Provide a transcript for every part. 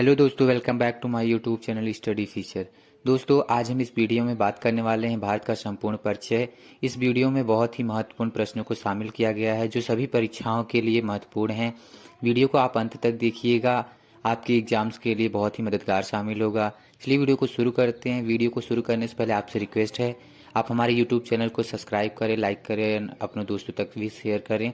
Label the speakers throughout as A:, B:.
A: Hello दोस्तों, welcome back to my YouTube channel study feature. दोस्तों, आज हम इस वीडियो में बात करने वाले हैं भारत का संपूर्ण परिचय। इस वीडियो में बहुत ही महत्वपूर्ण प्रश्नों को शामिल किया गया है जो सभी परीक्षाओं के लिए महत्वपूर्ण हैं। वीडियो को आप अंत तक देखिएगा, आपके एग्जाम्स के लिए बहुत ही मददगार शामिल होगा। चलिए वीडियो को शुरू करते हैं। वीडियो को शुरू करने से पहले आपसे रिक्वेस्ट है, आप हमारे यूट्यूब चैनल को सब्सक्राइब करें, लाइक करें, अपने दोस्तों तक भी शेयर करें।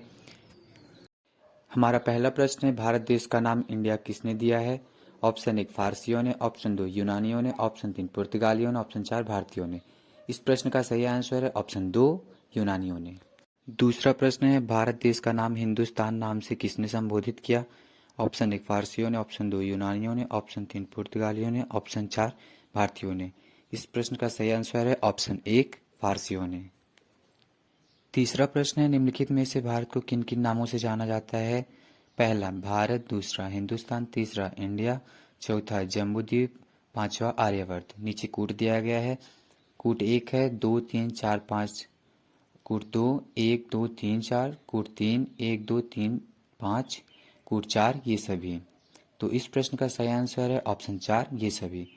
A: हमारा पहला प्रश्न है, भारत देश का नाम इंडिया किसने दिया है? ऑप्शन 1 फारसियों ने, ऑप्शन 2 यूनानियों ने, ऑप्शन 3 पुर्तगालियों ने, ऑप्शन 4 भारतीयों ने। इस प्रश्न का सही आंसर है ऑप्शन 2 यूनानियों ने। दूसरा प्रश्न है, भारत देश का नाम हिंदुस्तान नाम से किसने संबोधित किया? ऑप्शन 1 फारसियों ने, ऑप्शन 2 यूनानियों ने, ऑप्शन 3 पुर्तगालियों ने, ऑप्शन 4 भारतीयों ने। इस प्रश्न का सही आंसर है ऑप्शन 1 फारसियों ने। तीसरा प्रश्न है, निम्नलिखित में से भारत को किन किन नामों से जाना जाता है? पहला भारत, दूसरा हिंदुस्तान, तीसरा इंडिया, चौथा जम्बूद्वीप, पांचवा आर्यवर्त। नीचे कूट दिया गया है। कूट 1 है, 2 3 4 5, कूट 2 1 2 3 4, कूट 3 1 2 3 5, कूट 4 ये सभी। तो इस प्रश्न का सही आंसर है ऑप्शन 4 ये सभी।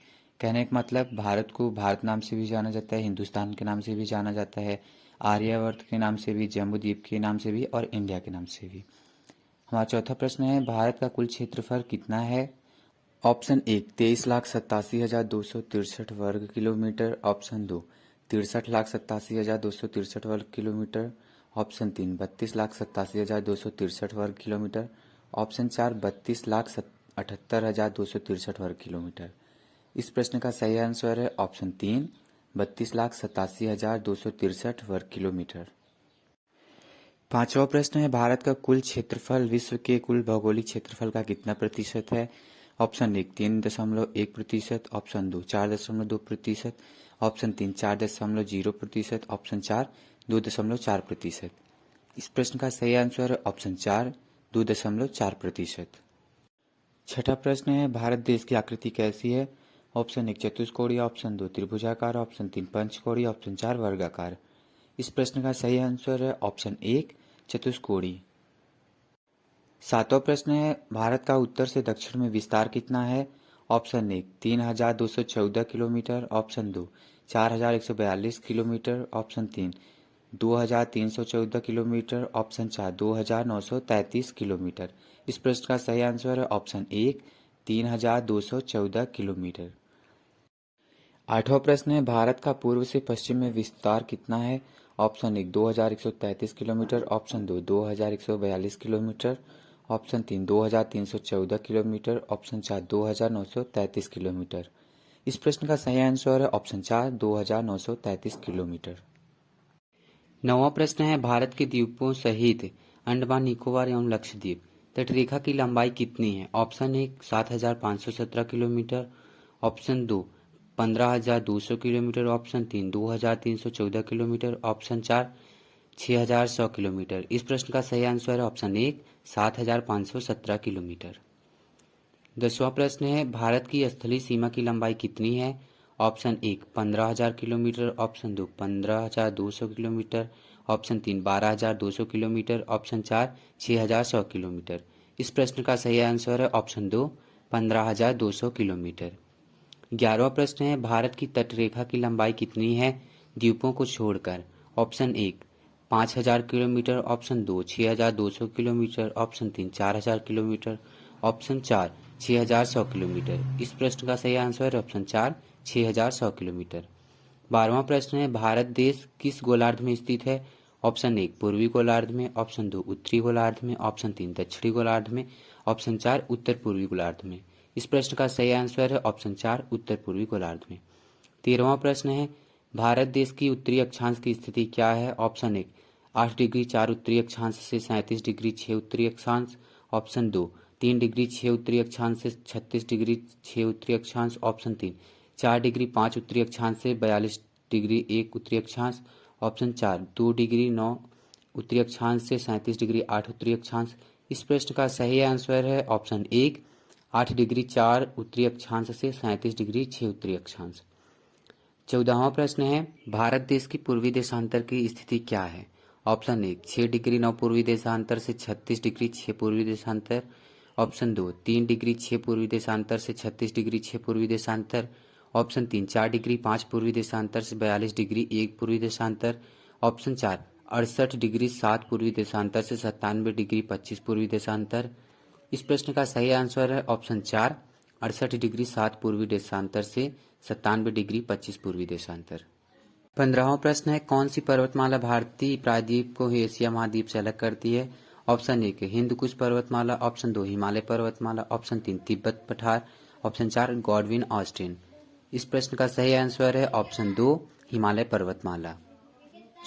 A: कहने का मतलब भारत को भारत नाम से भी जाना जाता है, हिंदुस्तान के नाम से भी जाना जाता है, आर्यवर्त के नाम से भी, जम्बूद्वीप के नाम से भी और इंडिया के नाम से भी। हमारा चौथा प्रश्न है, भारत का कुल क्षेत्रफल कितना है? ऑप्शन 1 23,87,263 वर्ग किलोमीटर, ऑप्शन 2 63,87,263 वर्ग किलोमीटर, ऑप्शन 3 32,87,263 वर्ग किलोमीटर, ऑप्शन 4 32,78,263 वर्ग किलोमीटर। इस प्रश्न का सही आंसर है ऑप्शन 3 32,87,263 वर्ग किलोमीटर। पांचवा प्रश्न है, भारत का कुल क्षेत्रफल विश्व के कुल भौगोलिक क्षेत्रफल का कितना प्रतिशत है? Option 1 3.1%, option 2 4.2%, option 3 4.0%, option 4 2.4%। इस प्रश्न का सही आंसर है ऑप्शन 4 2.4%। छठा प्रश्न है, भारत देश की आकृति कैसी है? ऑप्शन 1 चतुष्कोणीय, ऑप्शन 2 त्रिभुजाकार, ऑप्शन 3 पंचकोणीय, ऑप्शन 4 वर्गाकार। इस प्रश्न का सही आंसर है ऑप्शन 1 चतुष्कोणीय। सातवां प्रश्न है, भारत का उत्तर से दक्षिण में विस्तार कितना है? Option 1 3,214 kilometre, option 2 4,142 kilometre, option 3 2,314 kilometre, option 4 2,933 kilometre. इस प्रश्न का सही आंसर है ऑप्शन 1 3,214 किलोमीटर। आठवां प्रश्न है, भारत का पूर्व से पश्चिम में विस्तार कितना है? Option 1 2,133 kilometre, option 2 2,142 kilometre, option 3 2,314 kilometre, option 4 2,933 kilometre. इस प्रश्न का सही आंसर है ऑप्शन 4 2,933 किलोमीटर। नौवां प्रश्न है, भारत के द्वीपों सहित अंडमान निकोबार एवं लक्षद्वीप तटरेखा की लंबाई कितनी है? Option 1 7,517 kilometre, option 2 15,200 kilometre, option 3 2,314 kilometre, option 4 6,100 kilometre. इस प्रश्न का सही आंसर है ऑप्शन 1 7,517 किलोमीटर। 10वां प्रश्न है, भारत की स्थलीय सीमा की लंबाई कितनी है? Option 1 15,000 kilometre, option 2 15,200 kilometre, option 3 12,200 kilometre, option 4 6,100 kilometre. इस प्रश्न का सही आंसर है ऑप्शन 2 15,200 किलोमीटर। 11वां प्रश्न है, भारत की तटरेखा की लंबाई कितनी है द्वीपों को छोड़कर? Option 1 5,000 kilometre, option 2 6,200 kilometre, option 3 4,000 kilometre, option 4 6,100 kilometre. इस प्रश्न का सही आंसर है ऑप्शन 4 6,100 किलोमीटर। 12वां प्रश्न है, भारत देश किस गोलार्ध में स्थित है? ऑप्शन 1 पूर्वी गोलार्ध में, ऑप्शन 2 उत्तरी गोलार्ध में, ऑप्शन 3 दक्षिणी गोलार्ध में, ऑप्शन 4 उत्तर पूर्वी गोलार्ध में। इस प्रश्न का सही आंसर है ऑप्शन 4 उत्तर पूर्वी गोलार्ध में। 13वां प्रश्न है, भारत देश की उत्तरी अक्षांश की स्थिति क्या है? ऑप्शन 1 8 डिग्री 4 उत्तरी अक्षांश से 37 डिग्री 6 उत्तरी अक्षांश, ऑप्शन 2 3 डिग्री 6 उत्तरी अक्षांश से 36 डिग्री 6 उत्तरी अक्षांश, ऑप्शन 3 4 डिग्री 5 उत्तरी अक्षांश से 42 डिग्री 1 उत्तरी अक्षांश, ऑप्शन 4 2 डिग्री 9 उत्तरी अक्षांश से 37 डिग्री 8 उत्तरी अक्षांश। इस प्रश्न का सही आंसर है ऑप्शन 1 8 डिग्री 4 उत्तरी अक्षांश से 37 डिग्री 6 उत्तरी अक्षांश। 14वां प्रश्न है, भारत देश की पूर्वी देशांतर की स्थिति क्या है? ऑप्शन 1 6 डिग्री 9 पूर्वी देशांतर से 36 डिग्री 6 पूर्वी देशांतर, ऑप्शन 2 3 डिग्री 6 पूर्वी देशांतर से 36 डिग्री 6 पूर्वी देशांतर, ऑप्शन 3 4 डिग्री 5 पूर्वी देशांतर से 42 डिग्री 1 पूर्वी देशांतर, ऑप्शन 4 68 डिग्री 7 पूर्वी देशांतर से 97 डिग्री 25 पूर्वी देशांतर। इस प्रश्न का सही आंसर है ऑप्शन 4 68 डिग्री 7 पूर्वी देशांतर से 97 डिग्री 25 पूर्वी देशांतर। 15वां प्रश्न है, कौन सी पर्वतमाला भारतीय प्रायद्वीप को एशिया महाद्वीप से अलग करती है? ऑप्शन 1 हिंदकुश पर्वतमाला, ऑप्शन 2 हिमालय पर्वतमाला, ऑप्शन 3 तिब्बत पठार, ऑप्शन 4 गॉडविन ऑस्टिन। इस प्रश्न का सही आंसर है ऑप्शन 2 हिमालय पर्वतमाला।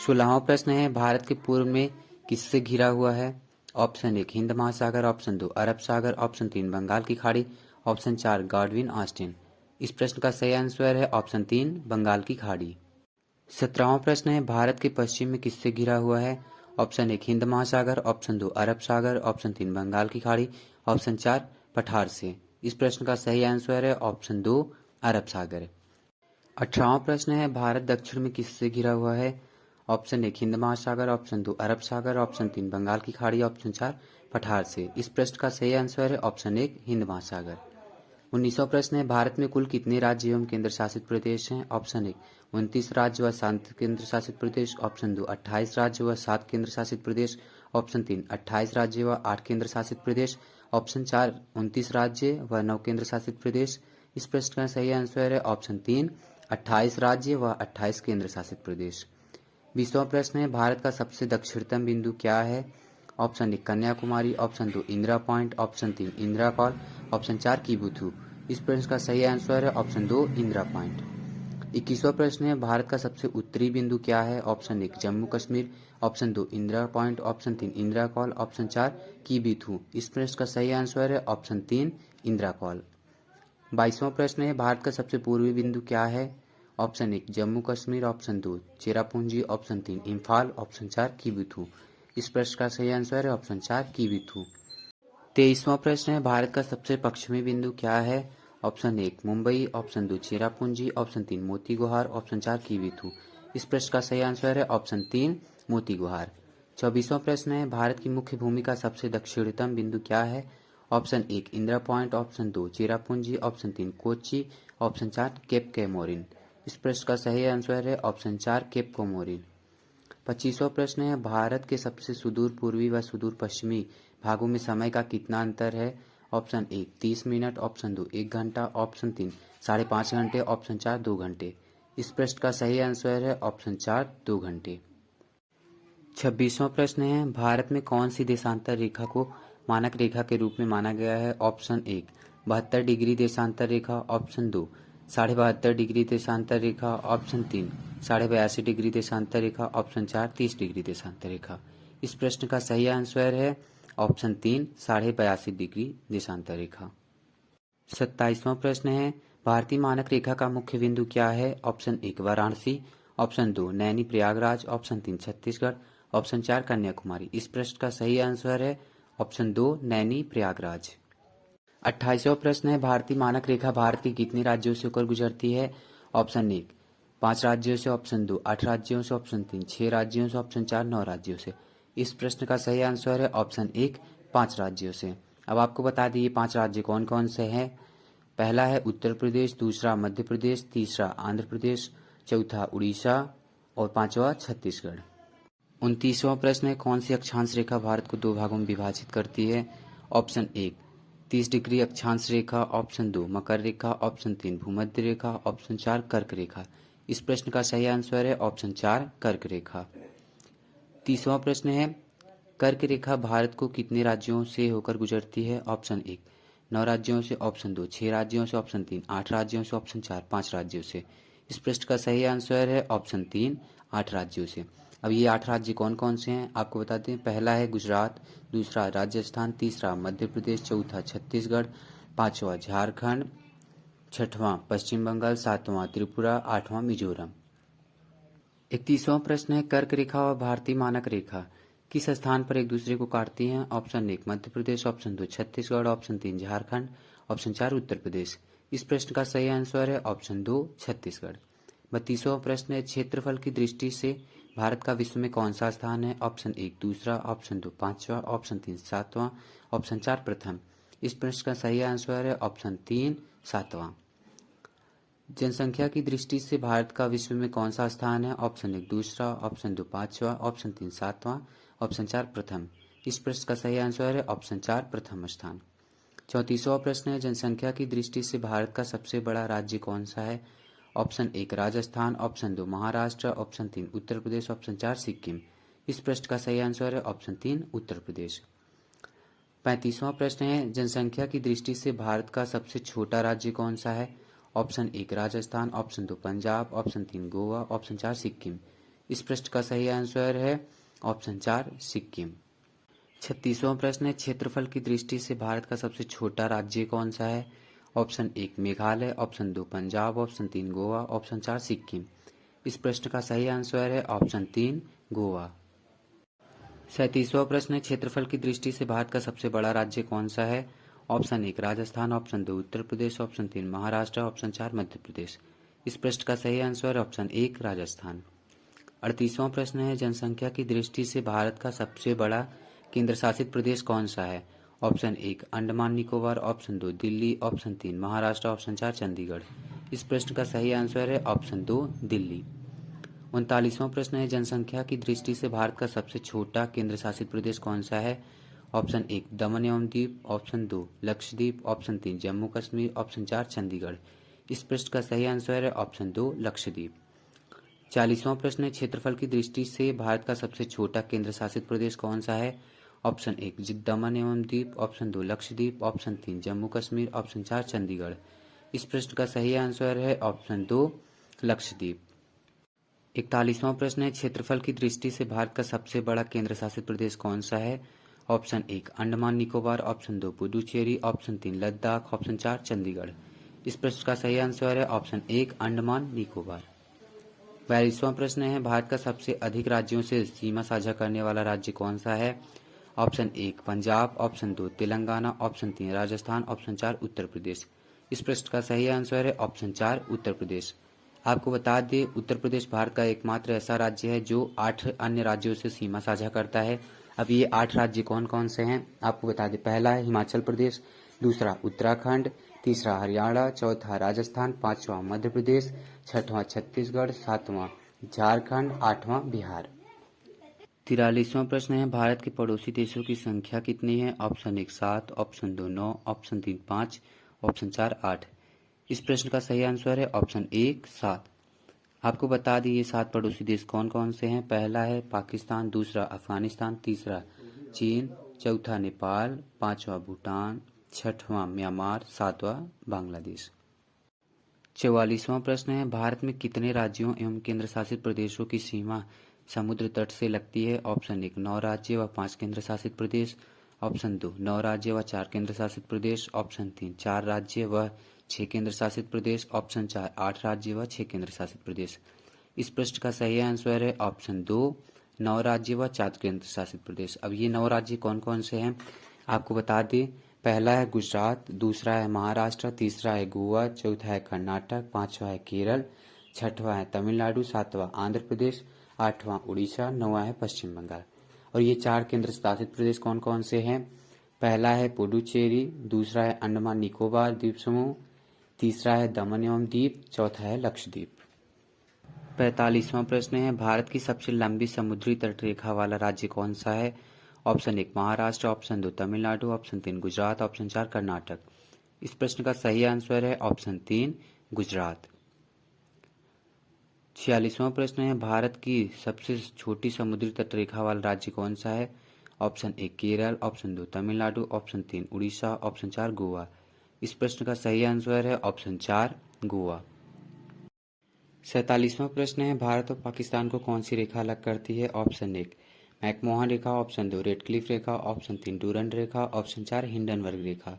A: 16वां प्रश्न है, भारत के पूर्व में किससे घिरा हुआ है? ऑप्शन 1 हिंद महासागर, ऑप्शन 2 अरब सागर, ऑप्शन 3 बंगाल की खाड़ी, ऑप्शन 4 गॉडविन ऑस्टिन। इस प्रश्न का सही आंसर है ऑप्शन 3 बंगाल की खाड़ी। 17वां प्रश्न है, भारत के पश्चिम में किससे घिरा हुआ है? ऑप्शन 1 हिंद महासागर, ऑप्शन 2 अरब सागर, ऑप्शन 3 बंगाल की खाड़ी, ऑप्शन 4 पठार से। इस प्रश्न का सही आंसर है ऑप्शन 2 अरब सागर। 18वां प्रश्न है, भारत दक्षिण में किससे घिरा हुआ है? ऑप्शन 1 हिंद महासागर, ऑप्शन 2 अरब सागर, ऑप्शन 3 बंगाल की खाड़ी, ऑप्शन 4 पठार से। इस प्रश्न का सही आंसर है ऑप्शन 1 हिंद महासागर। 19वां प्रश्न है, भारत में कुल कितने राज्य एवं केंद्र शासित प्रदेश हैं? ऑप्शन 1 29 राज्य व 7 केंद्र शासित प्रदेश, ऑप्शन 2 28 राज्य व 7 केंद्र शासित प्रदेश, ऑप्शन 3 28 राज्य व 8 केंद्र शासित प्रदेश, ऑप्शन 4 29 राज्य व 9 केंद्र शासित प्रदेश। इस प्रश्न का सही आंसर है ऑप्शन 3 28 राज्य व 28 केंद्र शासित प्रदेश। 20वां प्रश्न है, भारत का सबसे दक्षिणतम बिंदु क्या है? Option 1 Kanyakumari, option 2 Indira Point, option 3 Indira call, option 4 किबुथु। इस प्रश्न का सही आंसर है ऑप्शन 2 इंदिरा पॉइंट। 21वां प्रश्न है, भारत का सबसे उत्तरी बिंदु क्या है? Option 1 Jammu Kashmir, option 2 Indira Point, option 3 Indira call, option 4 किबुथु। इस प्रश्न का सही आंसर है ऑप्शन 3 इंदिरा कॉल। 22वां प्रश्न है, भारत का सबसे पूर्वी बिंदु क्या है? Option 1 Jammu Kashmir, option 2 Cherrapunji, option 3 Imphal, option 4 किबुथु। इस प्रश्न का सही आंसर है ऑप्शन 4 किबुथु। 23वां प्रश्न है, भारत का सबसे पश्चिमी बिंदु क्या है? Option 1 Mumbai, option 2 Cherrapunji, option 3 मोती गुहार, ऑप्शन 4 किबुथु। इस प्रश्न का सही आंसर है ऑप्शन 3 मोती गुहार। 24वां प्रश्न है, भारत की मुख्य भूमि का सबसे दक्षिणतम बिंदु क्या है? Option 1 Indira Point, option 2 Cherrapunji, option 3 Kochi, option 4 Cape Comorin. इस प्रश्न का सही आंसर है ऑप्शन 4 केप कैमोरिन। 25वां प्रश्न है, भारत के सबसे सुदूर पूर्वी व सुदूर पश्चिमी भागों में समय का कितना अंतर है? ऑप्शन 1 30 मिनट, ऑप्शन 2 1 घंटा, ऑप्शन 3 5.5 घंटे, ऑप्शन 4 2 घंटे। इस प्रश्न का सही आंसर है ऑप्शन 4 2 घंटे। 26वां प्रश्न है, भारत में कौन सी देशांतर रेखा को मानक रेखा के रूप में माना गया है? ऑप्शन 1 72 डिग्री देशांतर रेखा, ऑप्शन 2 72.5 डिग्री देशांतर रेखा, ऑप्शन 3 82.5 डिग्री देशांतर रेखा, ऑप्शन 4 30 डिग्री देशांतर रेखा। इस प्रश्न का सही आंसर है ऑप्शन 3 82.5 डिग्री देशांतर रेखा। 27वां प्रश्न है, भारतीय मानक रेखा का मुख्य बिंदु क्या है? Option 1 Varanasi, option 2 Naini Prayagraj, option 3 Chhattisgarh, option 4 Kanyakumari. इस प्रश्न का सही आंसर है ऑप्शन 2 नैनी प्रयागराज। 28वां प्रश्न है, भारतीय मानक रेखा भारत के कितने राज्यों से होकर गुजरती है? ऑप्शन 1 5 राज्यों से, ऑप्शन 2 8 राज्यों से, ऑप्शन 3 6 राज्यों से, ऑप्शन 4 9 राज्यों से। इस प्रश्न का सही आंसर है ऑप्शन 1 5 राज्यों से। अब आपको बता दिए 5 राज्य कौन कौन से हैं। पहला है उत्तर प्रदेश, दूसरा मध्य प्रदेश, तीसरा आंध्र प्रदेश, चौथा उड़ीसा और पांचवा छत्तीसगढ़। 29वां प्रश्न है, कौन सी अक्षांश रेखा भारत को 2 भागों में विभाजित करती है? ऑप्शन 1 30 डिग्री अक्षांश रेखा, ऑप्शन 2 मकर रेखा, ऑप्शन 3 भूमध्य रेखा, ऑप्शन 4 कर्क रेखा। इस प्रश्न का सही आंसर है ऑप्शन 4 कर्क रेखा। 30वां प्रश्न है, कर्क रेखा भारत को कितने राज्यों से होकर गुजरती है? ऑप्शन 1 9 राज्यों से, ऑप्शन 2 6 राज्यों से, ऑप्शन 3 8 राज्यों से, ऑप्शन 4 5 राज्यों से। इस प्रश्न का सही आंसर है ऑप्शन 3 8 राज्यों से। अब ये 8 राज्य कौन कौन से हैं आपको बताते हैं। पहला है गुजरात, दूसरा राजस्थान, तीसरा मध्य प्रदेश, चौथा छत्तीसगढ़, पांचवा झारखंड, छठवां पश्चिम बंगाल, सातवां त्रिपुरा, आठवां मिजोरम। 31वां प्रश्न है, कर्क रेखा और भारतीय मानक रेखा किस स्थान पर एक दूसरे को काटती हैं? Option 1 Madhya Pradesh, option 2 Chhattisgarh, option 3 Jharkhand, option 4 Uttar Pradesh. इस प्रश्न का सही आंसर है ऑप्शन 2 छत्तीसगढ़। 32वां प्रश्न है, क्षेत्रफल की दृष्टि से भारत का विश्व में कौन सा स्थान है? ऑप्शन 1 दूसरा, ऑप्शन 2 पांचवा, ऑप्शन 3 सातवां, ऑप्शन 4 प्रथम।
B: इस प्रश्न का सही आंसर है ऑप्शन 3 सातवां। जनसंख्या की दृष्टि से भारत का विश्व में कौन सा स्थान है? ऑप्शन 1 दूसरा, ऑप्शन 2 पांचवा, ऑप्शन 3 सातवां, ऑप्शन 4 प्रथम। इस प्रश्न का सही आंसर है ऑप्शन 4 प्रथम स्थान। 34वां प्रश्न है जनसंख्या की दृष्टि से भारत का सबसे बड़ा राज्य कौन सा है? Option 1 Rajasthan, option 2 Maharashtra, option 3 Uttar Pradesh, option 4 Sikkim. इस प्रश्न का सही आंसर है ऑप्शन 3 उत्तर प्रदेश। 35वां प्रश्न है जनसंख्या की दृष्टि से भारत का सबसे छोटा राज्य कौन सा है? Option 1 Rajasthan, option 2 Punjab, option 3 Goa, option 4 Sikkim. इस प्रश्न का सही आंसर है ऑप्शन 4 सिक्किम। 36वां प्रश्न है क्षेत्रफल की दृष्टि से भारत का सबसे छोटा राज्य कौन सा है? Option 1 Meghalaya, option 2 Punjab, option 3 Goa, option 4 Sikkim. इस प्रश्न का सही आंसर है ऑप्शन 3 गोवा। 37वां प्रश्न है क्षेत्रफल की दृष्टि से भारत का सबसे बड़ा राज्य कौन सा है? Option 1 Rajasthan, option 2 Uttar Pradesh, option 3 Maharashtra, option 4 Madhya Pradesh. इस प्रश्न का सही आंसर है ऑप्शन 1 राजस्थान। 38वां प्रश्न है जनसंख्या की दृष्टि से भारत का सबसे बड़ा केंद्र शासित प्रदेश कौन सा है? Option 1 Andaman Nicobar, option 2 Delhi, option 3 Maharashtra, option 4 Chandigarh. इस प्रश्न का सही आंसर है ऑप्शन 2 दिल्ली। 39वां प्रश्न है जनसंख्या की दृष्टि से भारत का सबसे छोटा केंद्र शासित प्रदेश कौन सा है? ऑप्शन 1 दमन एवं Diu, option 2 Lakshadweep, option 3 Jammu Kashmir, option 4 Chandigarh. इस प्रश्न का सही आंसर है ऑप्शन 2 लक्षद्वीप। 40वां प्रश्न है क्षेत्रफल की दृष्टि से भारत का सबसे छोटा केंद्र शासित प्रदेश कौन सा है? ऑप्शन 1 दमन एवं Diu, option 2 Lakshadweep, option 3 Jammu Kashmir, option 4 Chandigarh. इस प्रश्न का सही आंसर है ऑप्शन 2 लक्षद्वीप। 41वां प्रश्न है क्षेत्रफल की दृष्टि से भारत का सबसे बड़ा केंद्र शासित प्रदेश कौन सा है? Option 1 Andaman Nicobar, option 2 Puducherry, option 3 Ladakh, option 4 Chandigarh. इस प्रश्न का सही आंसर है ऑप्शन 1 अंडमान निकोबार। 42वां प्रश्न है भारत का सबसे अधिक राज्यों से सीमा साझा करने वाला राज्य कौन सा है? Option 1 Punjab, option 2 Telangana, option 3 Rajasthan, option 4 Uttar Pradesh. इस प्रश्न का सही आंसर है ऑप्शन 4 उत्तर प्रदेश। आपको बता दें उत्तर प्रदेश भारत का एकमात्र ऐसा राज्य है जो 8 अन्य राज्यों से सीमा साझा करता है। अब ये 8 राज्य कौन कौन से हैं आपको बता दें। पहला है हिमाचल प्रदेश, दूसरा उत्तराखंड, तीसरा हरियाणा, चौथा राजस्थान, पांचवा मध्य प्रदेश, छठवां छत्तीसगढ़, सातवां झारखंड, आठवां बिहार। 43वां प्रश्न है भारत के पड़ोसी देशों की संख्या कितनी है? Option 1 7, option 2 9, option 3 5, option 4 8। इस प्रश्न का सही आंसर है ऑप्शन 1 7। आपको बता दी ये 7 पड़ोसी देश कौन कौन से हैं। पहला है पाकिस्तान, दूसरा अफगानिस्तान, तीसरा चीन, चौथा नेपाल, पांचवा भूटान, छठवां म्यांमार, सातवां बांग्लादेश। 44वां प्रश्न है भारत में कितने राज्यों एवं केंद्र शासित प्रदेशों की सीमा समुद्र तट से लगती है? ऑप्शन 1 9 राज्य व 5 केंद्र शासित प्रदेश, ऑप्शन 2 9 राज्य व 4 केंद्र शासित प्रदेश, ऑप्शन 3 4 राज्य व 6 केंद्र शासित प्रदेश, ऑप्शन 4 8 राज्य व 6 केंद्र शासित प्रदेश। इस प्रश्न का सही आंसर है ऑप्शन 2 9 राज्य व 4 केंद्र शासित प्रदेश। अब ये 9 राज्य कौन कौन से हैं आपको बता दें। पहला है गुजरात, दूसरा है महाराष्ट्र, तीसरा है गोवा, चौथा है कर्नाटक, पांचवा है केरल, छठवां है तमिलनाडु, सातवां आंध्र प्रदेश, आठवां उड़ीसा, नौवां है पश्चिम बंगाल। और ये 4 केंद्र शासित प्रदेश कौन कौन से हैं? पहला है पुडुचेरी, दूसरा है अंडमान निकोबार द्वीप समूह, तीसरा है दमन एवं दीप, चौथा है लक्षद्वीप। 45वां प्रश्न है भारत की सबसे लंबी समुद्री तटरेखा वाला राज्य कौन सा है? Option 1 Maharashtra, option 2 Tamil Nadu, option 3 Gujarat, option 4 Karnataka. इस प्रश्न का सही आंसर है ऑप्शन 3 गुजरात। 46वां प्रश्न है भारत की सबसे छोटी समुद्री तटरेखा वाला राज्य कौन सा है? Option 1 Kerala, option 2 Tamil Nadu, option 3 Orissa, option 4 Goa. इस प्रश्न का सही आंसर है ऑप्शन 4 गोवा। 47वां प्रश्न है भारत और पाकिस्तान को कौन सी रेखा अलग करती है? ऑप्शन 1 मैकमोहन रेखा, ऑप्शन 2 रेडक्लिफ रेखा, ऑप्शन 3 डूरंड रेखा, ऑप्शन 4 हिंडनबर्ग रेखा।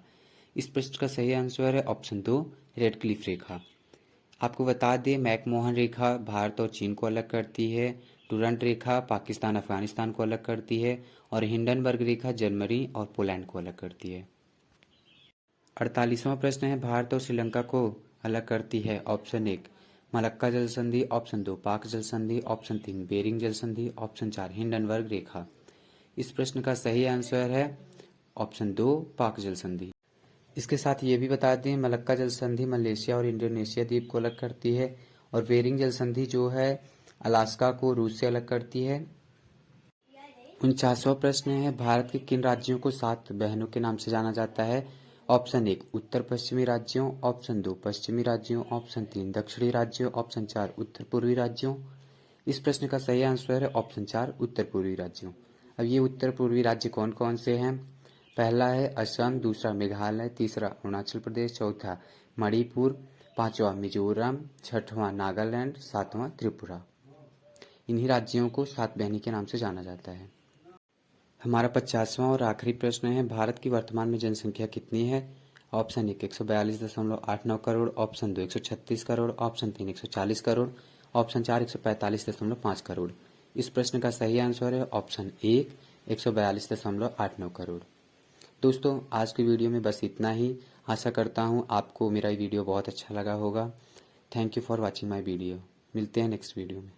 B: इस प्रश्न का सही आंसर है ऑप्शन 2 रेडक्लिफ रेखा। आपको बता दें मैकमोहन रेखा भारत और चीन को अलग करती है, डूरंड रेखा पाकिस्तान अफगानिस्तान को अलग करती है और हिंडनबर्ग रेखा जर्मनी और पोलैंड को अलग करती है। 48वां प्रश्न है भारत और श्रीलंका को अलग करती है। ऑप्शन 1 मलक्का जल संधि, ऑप्शन 2 पाक जल संधि, ऑप्शन 3 बेरिंग जल संधि, ऑप्शन 4 हिंडनबर्ग रेखा। इस प्रश्न का सही आंसर है ऑप्शन 2 पाक जल संधि। इसके साथ ये भी बता दें, मलक्का जल संधि मलेशिया और इंडोनेशिया द्वीप को अलग करती है और बेरिंग जल संधि जो है अलास्का को रूस से अलग करती है। 49वां प्रश्न है, भारत के किन राज्यों को 7 बहनों के नाम से जाना जाता है? ऑप्शन 1 उत्तर पश्चिमी राज्यों, ऑप्शन 2 पश्चिमी राज्यों, ऑप्शन 3 दक्षिणी राज्यों, ऑप्शन 4 उत्तर पूर्वी राज्यों। इस प्रश्न का सही आंसर है ऑप्शन 4 उत्तर पूर्वी राज्यों। अब ये उत्तर पूर्वी राज्य कौन कौन से हैं? पहला है असम, दूसरा मेघालय, तीसरा अरुणाचल प्रदेश, चौथा मणिपुर, पांचवा मिजोरम, छठवां नागालैंड, सातवां त्रिपुरा। इन्हीं राज्यों को 7 बहनी के नाम से जाना जाता है। हमारा 50वां और आखिरी प्रश्न है, भारत की वर्तमान में जनसंख्या कितनी है? Option 1 142.89 crore, option 2 136 crore, option 3 140 crore, option 4 145.5 crore. इस प्रश्न का सही आंसर है ऑप्शन 1 142.89 करोड़। दोस्तों, आज की वीडियो में बस इतना ही। आशा करता हूँ आपको मेरा ये वीडियो बहुत अच्छा लगा होगा। Thank you for watching my video. मिलते हैं नेक्स्ट वीडियो में।